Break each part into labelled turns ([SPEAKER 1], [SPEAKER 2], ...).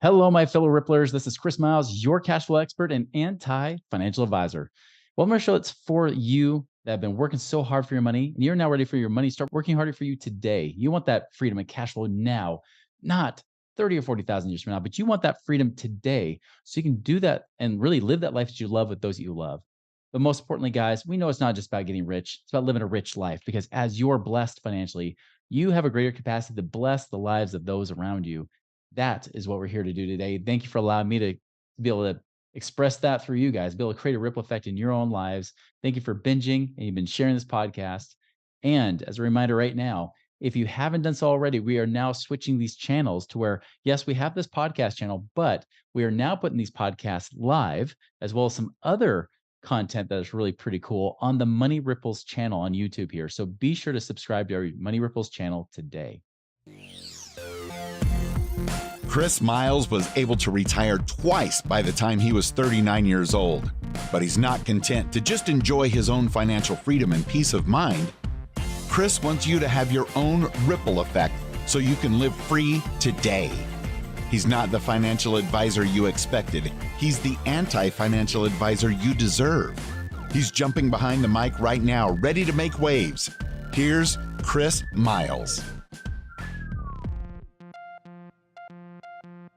[SPEAKER 1] Hello, my fellow Ripplers. This is Chris Miles, your cash flow expert and anti-financial advisor. Welcome to our show. It's for you that have been working so hard for your money, and you're now ready for your money. Start working harder for you today. You want that freedom and cash flow now, not 30 or 40,000 years from now, but you want that freedom today so you can do that and really live that life that you love with those that you love. But most importantly, guys, we know it's not just about getting rich. It's about living a rich life because as you're blessed financially, you have a greater capacity to bless the lives of those around you. That is what we're here to do today. Thank you for allowing me to be able to express that through you guys, be able to create a ripple effect in your own lives. Thank you for binging and you've been sharing this podcast. And as a reminder right now, if you haven't done so already, we are now switching these channels to where, yes, we have this podcast channel, but we are now putting these podcasts live as well as some other content that is really pretty cool on the Money Ripples channel on YouTube here. So be sure to subscribe to our Money Ripples channel today.
[SPEAKER 2] Chris Miles was able to retire twice by the time he was 39 years old. But he's not content to just enjoy his own financial freedom and peace of mind. Chris wants you to have your own ripple effect so you can live free today. He's not the financial advisor you expected. He's the anti-financial advisor you deserve. He's jumping behind the mic right now, ready to make waves. Here's Chris Miles.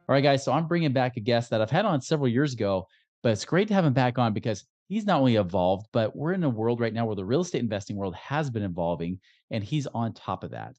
[SPEAKER 1] All right, guys. So I'm bringing back a guest that I've had on several years ago, but it's great to have him back on because he's not only evolved, but we're in a world right now where the real estate investing world has been evolving, and he's on top of that.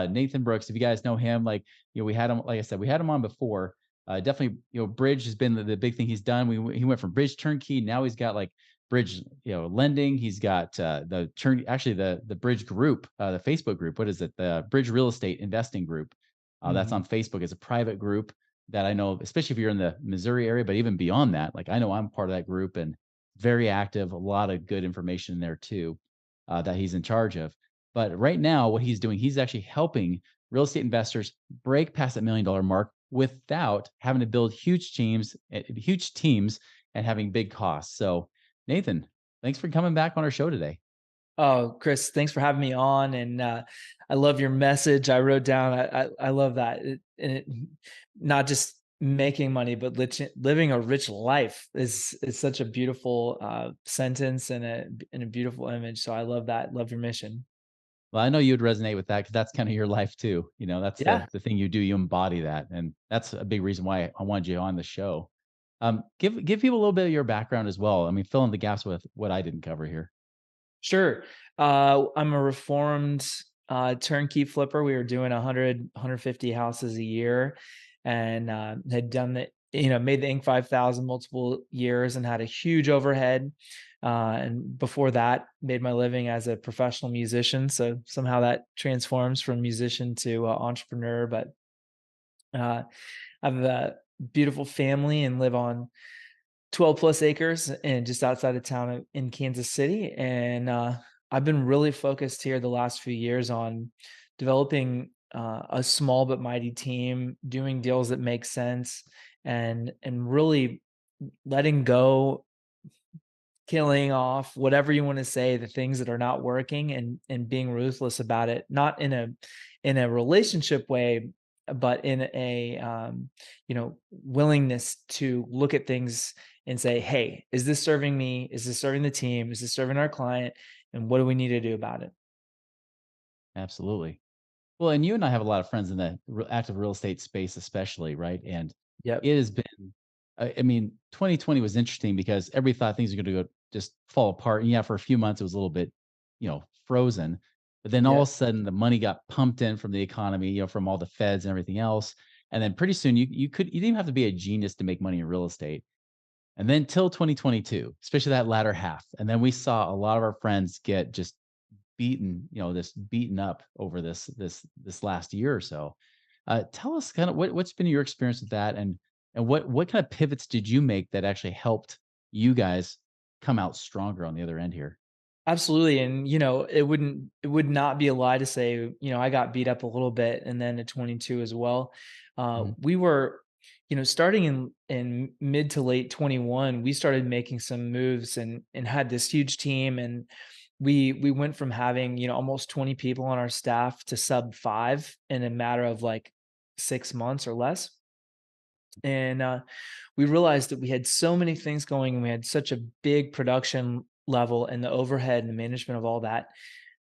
[SPEAKER 1] Nathan Brooks, if you guys know him, we had him, like I said, we had him on before. Definitely, Bridge has been the big thing he's done. He went from Bridge Turnkey, now he's got like Bridge, lending. He's got the Bridge group, the Facebook group. What is it? The Bridge Real Estate Investing Group. That's on Facebook as a private group that I know, especially if you're in the Missouri area, but even beyond that, like I know I'm part of that group and very active, a lot of good information in there too, that he's in charge of. But right now, what he's doing, he's actually helping real estate investors break past that $1 million mark without having to build huge teams and having big costs. So Nathan, thanks for coming back on our show today.
[SPEAKER 3] Oh, Chris, thanks for having me on, and I love your message. I wrote down. I love that, not just making money, but living a rich life is such a beautiful sentence and a beautiful image. So I love that. Love your mission.
[SPEAKER 1] Well, I know you'd resonate with that because that's kind of your life too. That's
[SPEAKER 3] Yeah,
[SPEAKER 1] the thing you do. You embody that, and that's a big reason why I wanted you on the show. Give people a little bit of your background as well. I mean, fill in the gaps with what I didn't cover here.
[SPEAKER 3] sure. I'm a reformed turnkey flipper. We were doing 150 houses a year, and had done the made the Inc. 5000 multiple years and had a huge overhead. And before that, made my living as a professional musician. So somehow that transforms from musician to entrepreneur. But I have a beautiful family and live on 12 plus acres and just outside of town in Kansas City. And I've been really focused here the last few years on developing a small but mighty team, doing deals that make sense, and really letting go, killing off whatever you want to say, the things that are not working, and being ruthless about it, not in a relationship way, but in a willingness to look at things and say, hey, is this serving me? Is this serving the team? Is this serving our client? And what do we need to do about it?
[SPEAKER 1] Absolutely. Well, and you and I have a lot of friends in the active real estate space, especially, right? And
[SPEAKER 3] Yep.
[SPEAKER 1] it has been, I mean, 2020 was interesting because everybody thought things were going to go just fall apart. And yeah, for a few months, it was a little bit, frozen. But then all of
[SPEAKER 3] Yeah.
[SPEAKER 1] a sudden, the money got pumped in from the economy, from all the feds and everything else. And then pretty soon, you didn't even have to be a genius to make money in real estate. And then till 2022, especially that latter half, and then we saw a lot of our friends get just beaten up over this last year or so. Tell us kind of what's been your experience with that, and what kind of pivots did you make that actually helped you guys come out stronger on the other end here?
[SPEAKER 3] Absolutely. And it would not be a lie to say, I got beat up a little bit and then at 22 as well.
[SPEAKER 1] Mhm.
[SPEAKER 3] We were, starting in mid to late 21, we started making some moves and had this huge team. And we went from having, almost 20 people on our staff to sub 5 in a matter of like 6 months or less. And we realized that we had so many things going and we had such a big production level, and the overhead and the management of all that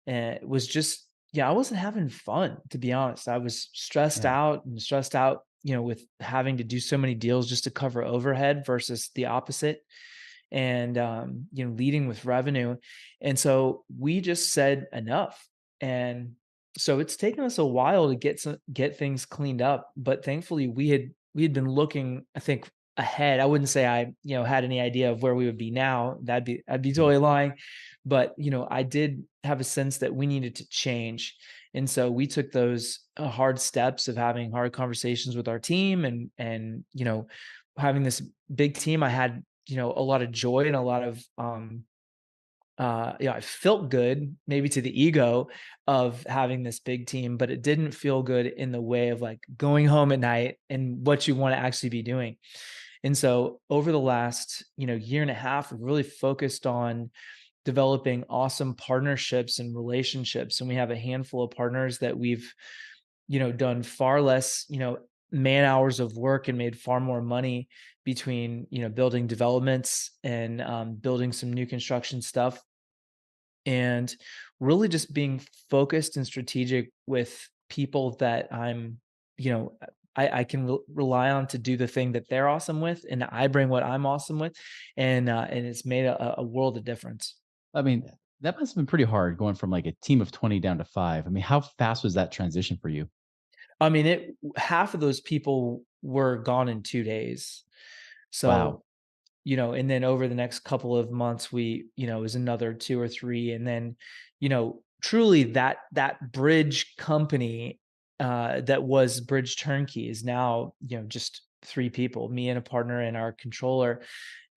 [SPEAKER 3] it was just, yeah, I wasn't having fun, to be honest. I was
[SPEAKER 1] Yeah.
[SPEAKER 3] stressed out, with having to do so many deals just to cover overhead versus the opposite, and leading with revenue. And so we just said enough. And so it's taken us a while to get things cleaned up, but thankfully we had been looking, I think, ahead. I wouldn't say I, had any idea of where we would be now. I'd be
[SPEAKER 1] Mhm.
[SPEAKER 3] totally lying. But, I did have a sense that we needed to change. And so we took those hard steps of having hard conversations with our team, and, having this big team. I had, a lot of joy and a lot of I felt good maybe to the ego of having this big team, but it didn't feel good in the way of like going home at night and what you want to actually be doing. And so over the last, year and a half, we've really focused on developing awesome partnerships and relationships. And we have a handful of partners that we've, done far less, man hours of work and made far more money between, building developments and building some new construction stuff, and really just being focused and strategic with people that I can rely on to do the thing that they're awesome with, and I bring what I'm awesome with, and it's made a world of difference.
[SPEAKER 1] I mean, that must have been pretty hard going from like a team of 20 down to 5. I mean, how fast was that transition for you?
[SPEAKER 3] I mean, it half of those people were gone in 2 days.
[SPEAKER 1] Wow.
[SPEAKER 3] So, and then over the next couple of months, it was another 2 or 3, and then, truly that bridge company, that was Bridge Turnkey is now, just 3 people, me and a partner and our controller.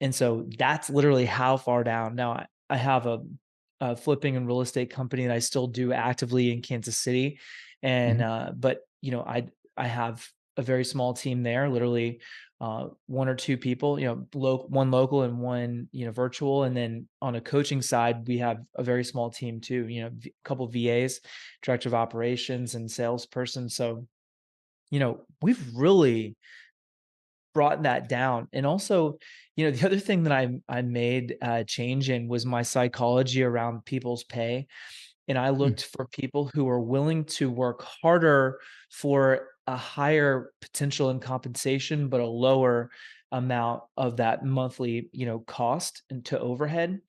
[SPEAKER 3] And so that's literally how far down. Now I have a flipping and real estate company that I still do actively in Kansas City, and
[SPEAKER 1] Mhm.
[SPEAKER 3] but I have a very small team there, literally 1 or 2 people, one local and one virtual, and then on a coaching side, we have a very small team too. A couple VAs, director of operations, and salesperson. So we've really brought that down. And also, the other thing that I made a change in was my psychology around people's pay. And I
[SPEAKER 1] Mm.
[SPEAKER 3] looked for people who are willing to work harder for a higher potential in compensation, but a lower amount of that monthly, cost into overhead,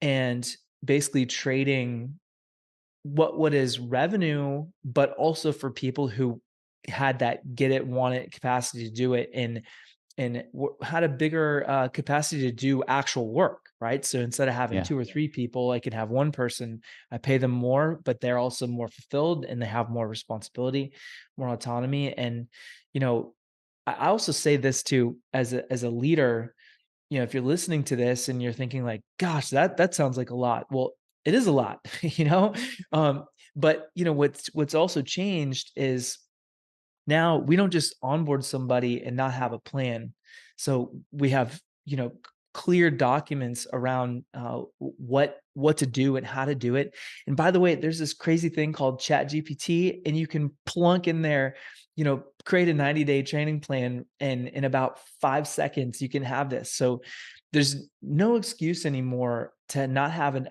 [SPEAKER 3] and basically trading what is revenue, but also for people who had that get it, want it capacity to do it, and had a bigger capacity to do actual work, right? So instead of having
[SPEAKER 1] Yeah.
[SPEAKER 3] 2 or 3 people, I could have one person. I pay them more, but they're also more fulfilled and they have more responsibility, more autonomy. And you know, I also say this too, as a leader. If you're listening to this and you're thinking like, "Gosh, that sounds like a lot." Well, it is a lot, Um, but what's also changed is now we don't just onboard somebody and not have a plan. So we have, clear documents around what to do and how to do it. And by the way, there's this crazy thing called Chat GPT, and you can plunk in there, create a 90-day training plan, and in about 5 seconds you can have this. So there's no excuse anymore to not have an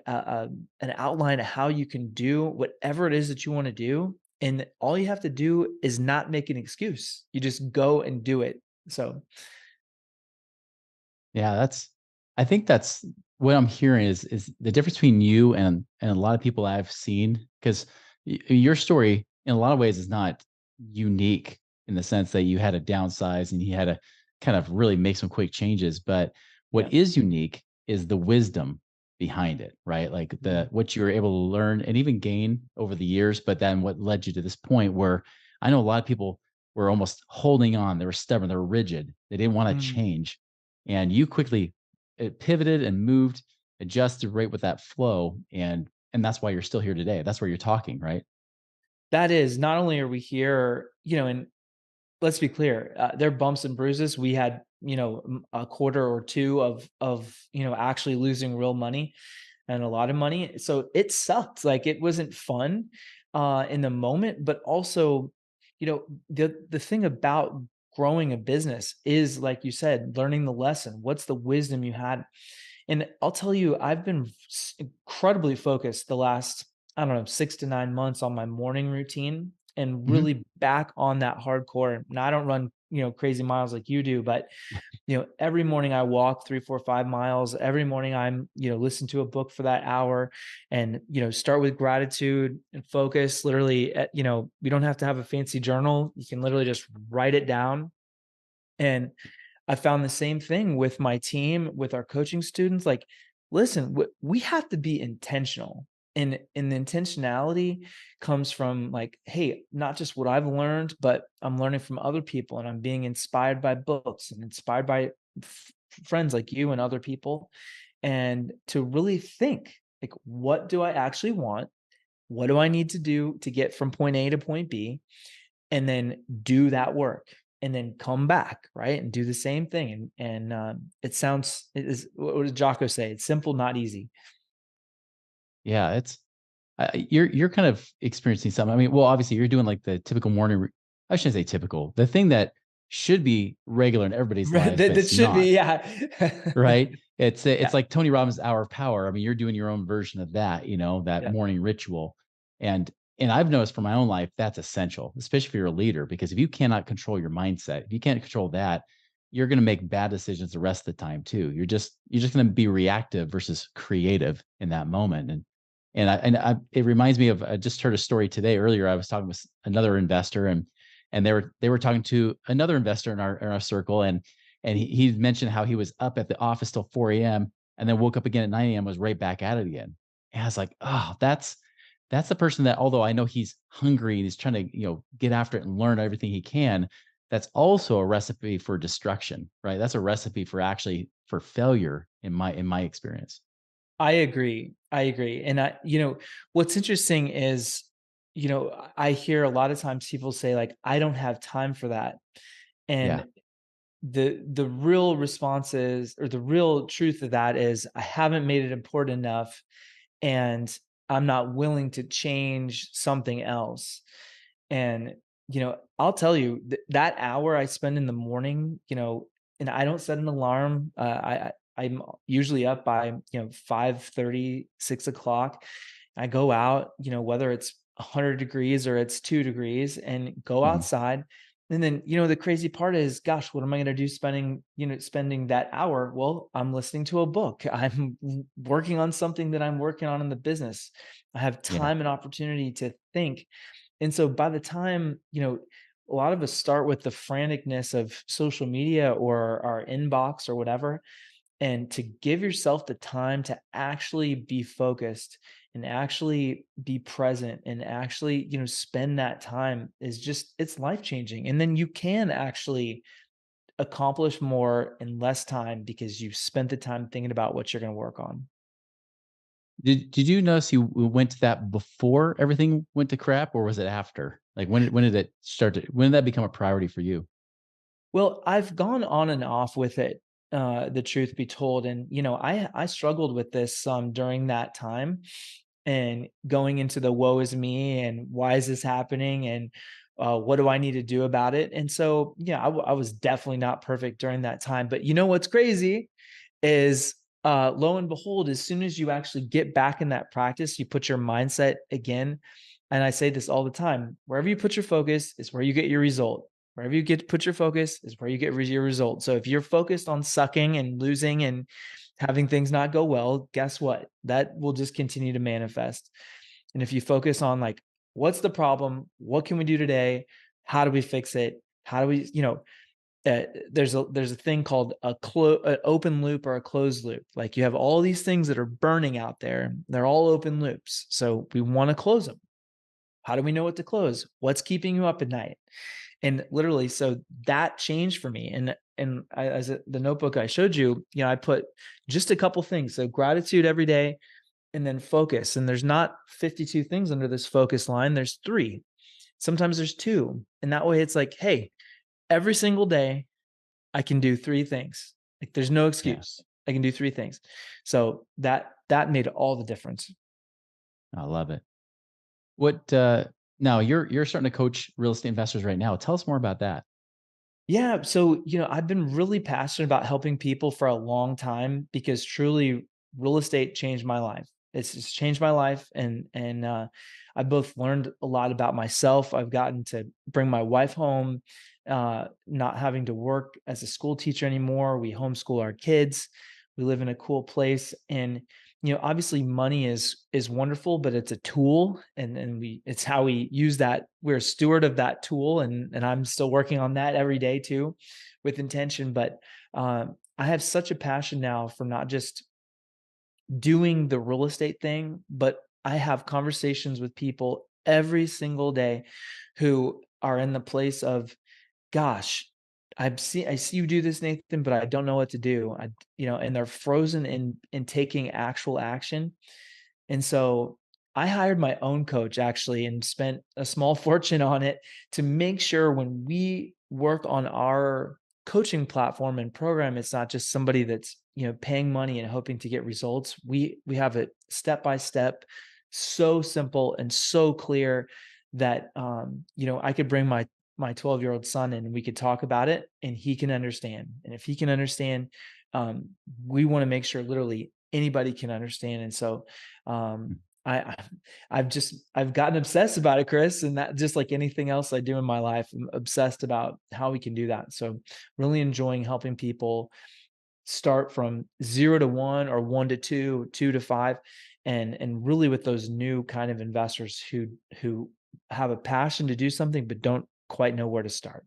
[SPEAKER 3] outline of how you can do whatever it is that you want to do, and all you have to do is not make an excuse. You just go and do it. So,
[SPEAKER 1] Yeah, I think that's what I'm hearing is the difference between you and a lot of people I've seen, 'cause your story in a lot of ways is not unique in the sense that you had to downsize and you had to kind of really make some quick changes, but
[SPEAKER 3] yeah.
[SPEAKER 1] what is unique is the wisdom behind it, right? Like the
[SPEAKER 3] Mhm.
[SPEAKER 1] what you were able to learn and even gain over the years, but then what led you to this point where I know a lot of people were almost holding on, they were stubborn, they were rigid, they didn't wanna
[SPEAKER 3] Mm.
[SPEAKER 1] change, and you quickly pivoted and moved, adjusted right with that flow, and that's why you're still here today. That's where you're talking, right?
[SPEAKER 3] That is, not only are we here, and let's be clear, there are bumps and bruises. We had, a quarter or 2 of, actually losing real money and a lot of money. So it sucked. Like it wasn't fun in the moment, but also, the thing about growing a business is, like you said, learning the lesson. What's the wisdom you had? And I'll tell you, I've been incredibly focused the last, I don't know, 6 to 9 months on my morning routine and
[SPEAKER 1] Mhm.
[SPEAKER 3] really back on that hardcore. Now I don't run, crazy miles like you do, but every morning I walk 3, 4, 5 miles. Every morning I'm, listen to a book for that hour and, start with gratitude and focus. Literally, we don't have to have a fancy journal. You can literally just write it down. And I found the same thing with my team, with our coaching students. Like, listen, we have to be intentional. And the intentionality comes from like, hey, not just what I've learned, but I'm learning from other people and I'm being inspired by books and inspired by friends like you and other people. And to really think, like, what do I actually want? What do I need to do to get from point A to point B? And then do that work and then come back, right? And do the same thing. And it is, what did Jocko say? It's simple, not easy.
[SPEAKER 1] Yeah, you're kind of experiencing something. I mean, well, obviously you're doing like the typical morning. I shouldn't say typical. The thing that should be regular in everybody's
[SPEAKER 3] Right,
[SPEAKER 1] lives, but
[SPEAKER 3] that
[SPEAKER 1] it's
[SPEAKER 3] should
[SPEAKER 1] not.
[SPEAKER 3] be, yeah.
[SPEAKER 1] Right? It's
[SPEAKER 3] Yeah,
[SPEAKER 1] like Tony Robbins' Hour of Power. I mean, you're doing your own version of that, that
[SPEAKER 3] yeah.
[SPEAKER 1] morning ritual. And and I've noticed for my own life that's essential, especially if you're a leader, because if you cannot control your mindset, if you can't control that, you're going to make bad decisions the rest of the time too. You're just going to be reactive versus creative in that moment. And it reminds me of, I just heard a story today earlier. I was talking with another investor, and they were talking to another investor in our circle, and he mentioned how he was up at the office till 4 a.m. and then woke up again at 9 a.m. was right back at it again. And I was like, oh, that's the person that, although I know he's hungry and he's trying to, get after it and learn everything he can, that's also a recipe for destruction, right? That's a recipe for failure in my experience.
[SPEAKER 3] I agree. I agree. And what's interesting is, I hear a lot of times people say like, I don't have time for that.
[SPEAKER 1] Yeah.
[SPEAKER 3] And the real response is, or the real truth of that is, I haven't made it important enough and I'm not willing to change something else. And, I'll tell you that hour I spend in the morning, and I don't set an alarm. I'm usually up by, 5:30, 6 o'clock. I go out, whether it's 100 degrees or it's 2 degrees, and go
[SPEAKER 1] Mhm.
[SPEAKER 3] outside. And then, the crazy part is, gosh, what am I going to do spending that hour? Well, I'm listening to a book. I'm working on something that I'm working on in the business. I have
[SPEAKER 1] Yeah.
[SPEAKER 3] time and opportunity to think. And so by the time, a lot of us start with the franticness of social media or our inbox or whatever, and to give yourself the time to actually be focused and actually be present and actually, spend that time is just, it's life changing. And then you can actually accomplish more in less time because you've spent the time thinking about what you're going to work on.
[SPEAKER 1] Did you notice you went to that before everything went to crap, or was it after? Like when did it start to when did that become a priority for you?
[SPEAKER 3] Well, I've gone on and off with it, the truth be told, and, I struggled with this, during that time and going into the woe is me and why is this happening and, what do I need to do about it? And so, yeah, I was definitely not perfect during that time, but you know what's crazy is, lo and behold, as soon as you actually get back in that practice, you put your mindset again. And I say this all the time, wherever you put your focus is where you get your result. Wherever you get to put your focus is where you get your result. So if you're focused on sucking and losing and having things not go well, guess what? That will just continue to manifest. And if you focus on like, what's the problem? What can we do today? How do we fix it? How do we, there's a thing called an open loop or a closed loop. Like you have all these things that are burning out there. They're all open loops. So we want to close them. How do we know what to close? What's keeping you up at night? And literally, so that changed for me. And the notebook I showed you, I put just a couple things. So gratitude every day, and then focus. And there's not 52 things under this focus line. There's three. Sometimes there's two. And that way, it's like, hey, every single day I can do three things. Like there's no
[SPEAKER 1] Yeah,
[SPEAKER 3] excuse. I can do three things. So that made all the difference.
[SPEAKER 1] I love it. What now you're starting to coach real estate investors right now. Tell us more about that.
[SPEAKER 3] Yeah, so, I've been really passionate about helping people for a long time because truly real estate changed my life. It's just changed my life and I both learned a lot about myself. I've gotten to bring my wife home, not having to work as a school teacher anymore. We homeschool our kids. We live in a cool place and obviously money is wonderful, but it's a tool and it's how we use that. We're a steward of that tool and I'm still working on that every day too with intention. But I have such a passion now for not just doing the real estate thing, but I have conversations with people every single day who are in the place of, gosh, I see you do this, Nathan, but I don't know what to do. And they're frozen in taking actual action. And so I hired my own coach actually and spent a small fortune on it to make sure when we work on our coaching platform and program, it's not just somebody that's, paying money and hoping to get results. We have it step by step, so simple and so clear that I could bring my 12-year-old son and we could talk about it and he can understand. And if he can understand, um, we want to make sure literally anybody can understand. And so um, I I've gotten obsessed about it, Chris, and that just like anything else I do in my life, I'm obsessed about how we can do that. So really enjoying helping people start from 0 to 1 or 1 to 2, 2 to 5, and really with those new kind of investors who have a passion to do something but don't quite know where to start.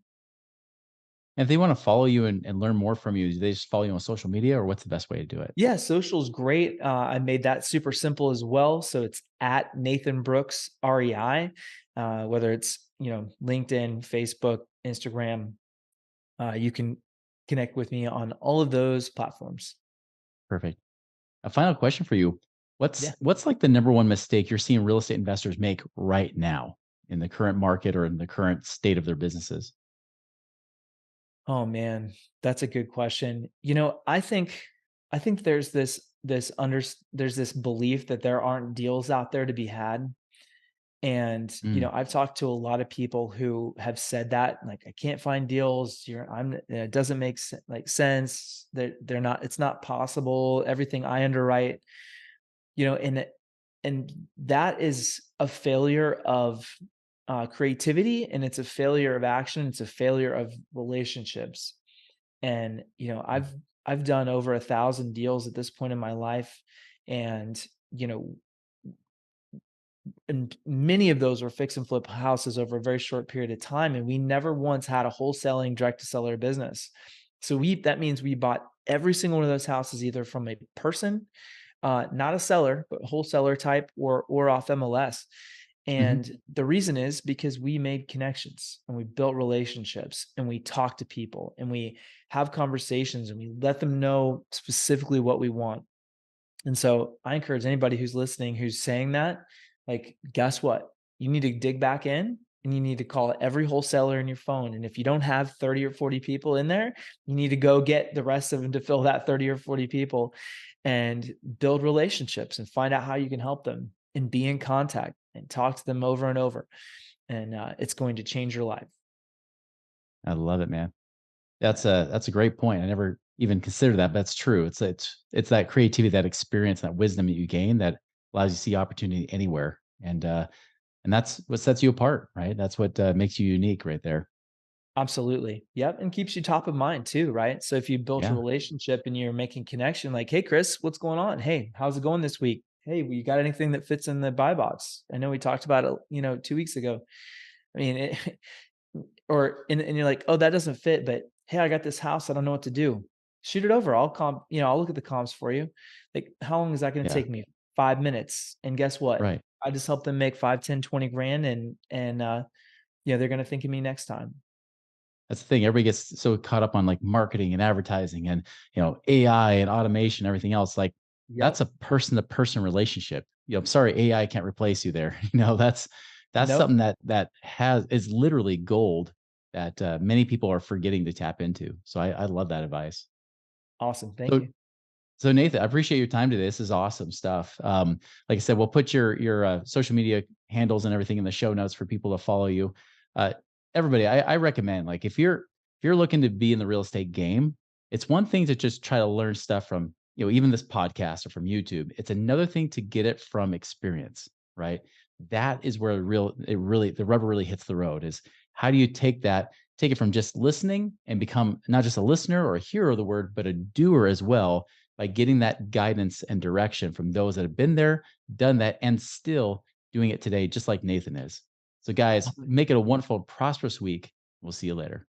[SPEAKER 1] And if they want to follow you and learn more from you, do they just follow you on social media or what's the best way to do it?
[SPEAKER 3] Yeah, social's great. I made that super simple as well. So it's at Nathan Brooks REI, whether it's LinkedIn, Facebook, Instagram. You can connect with me on all of those platforms.
[SPEAKER 1] Perfect. A final question for you.
[SPEAKER 3] Yeah.
[SPEAKER 1] What's like the number one mistake you're seeing real estate investors make right now in the current market or in the current state of their businesses?
[SPEAKER 3] Oh man, that's a good question. I think there's this belief that there aren't deals out there to be had. And,
[SPEAKER 1] Mm,
[SPEAKER 3] I've talked to a lot of people who have said that, like, I can't find deals. It doesn't make sense that they're not, it's not possible. Everything I underwrite, you know, and, it- and that is a failure of creativity and it's a failure of action. It's a failure of relationships. And,
[SPEAKER 1] mm,
[SPEAKER 3] I've done over 1,000 deals at this point in my life. And, you know, and many of those were fix and flip houses over a very short period of time, and we never once had a wholesaling direct to seller business. So that means we bought every single one of those houses either from a person, not a seller, but wholesaler type or off MLS.
[SPEAKER 1] mhm.
[SPEAKER 3] And the reason is because we made connections and we built relationships and we talk to people and we have conversations and we let them know specifically what we want. And so I encourage anybody who's listening who's saying that, like, guess what? You need to dig back in and you need to call every wholesaler in your phone. And if you don't have 30 or 40 people in there, you need to go get the rest of them to fill that 30 or 40 people and build relationships and find out how you can help them and be in contact and talk to them over and over. And it's going to change your life.
[SPEAKER 1] I love it, man. That's a great point. I never even considered that, but that's true. It's that creativity, that experience, that wisdom that you gain that allows you to see opportunity anywhere. And that's what sets you apart, right? That's what makes you unique right there.
[SPEAKER 3] Absolutely. Yep. And keeps you top of mind too, right? So if you built a
[SPEAKER 1] Yeah.
[SPEAKER 3] relationship and you're making connection, like, hey, Chris, what's going on? Hey, how's it going this week? Hey, you got anything that fits in the buy box? I know we talked about it, 2 weeks ago. I mean, and you're like, oh, that doesn't fit, but hey, I got this house. I don't know what to do. Shoot it over. I'll look at the comps for you. Like, how long is that going to
[SPEAKER 1] Yeah.
[SPEAKER 3] take me? 5 minutes. And guess what?
[SPEAKER 1] Right.
[SPEAKER 3] I just help them make 5, 10, 20 grand and they're going to think of me next time.
[SPEAKER 1] That's the thing. Everybody gets so caught up on like marketing and advertising and AI and automation, everything else. Like that's
[SPEAKER 3] Yep.
[SPEAKER 1] a person to person relationship. I'm sorry, AI can't replace you there. That's
[SPEAKER 3] Nope.
[SPEAKER 1] something that has is literally gold that many people are forgetting to tap into. So I love that advice.
[SPEAKER 3] Awesome. Thank
[SPEAKER 1] So
[SPEAKER 3] you.
[SPEAKER 1] so Nathan, I appreciate your time today. This is awesome stuff. Like I said, we'll put your social media handles and everything in the show notes for people to follow you. Uh, everybody, I recommend like if if you're looking to be in the real estate game, it's one thing to just try to learn stuff from, even this podcast or from YouTube. It's another thing to get it from experience, right? That is where the rubber really hits the road, is how do you take it from just listening and become not just a listener or a hearer of the word, but a doer as well, by getting that guidance and direction from those that have been there, done that, and still doing it today, just like Nathan is. So, guys, make it a wonderful, prosperous week. We'll see you later.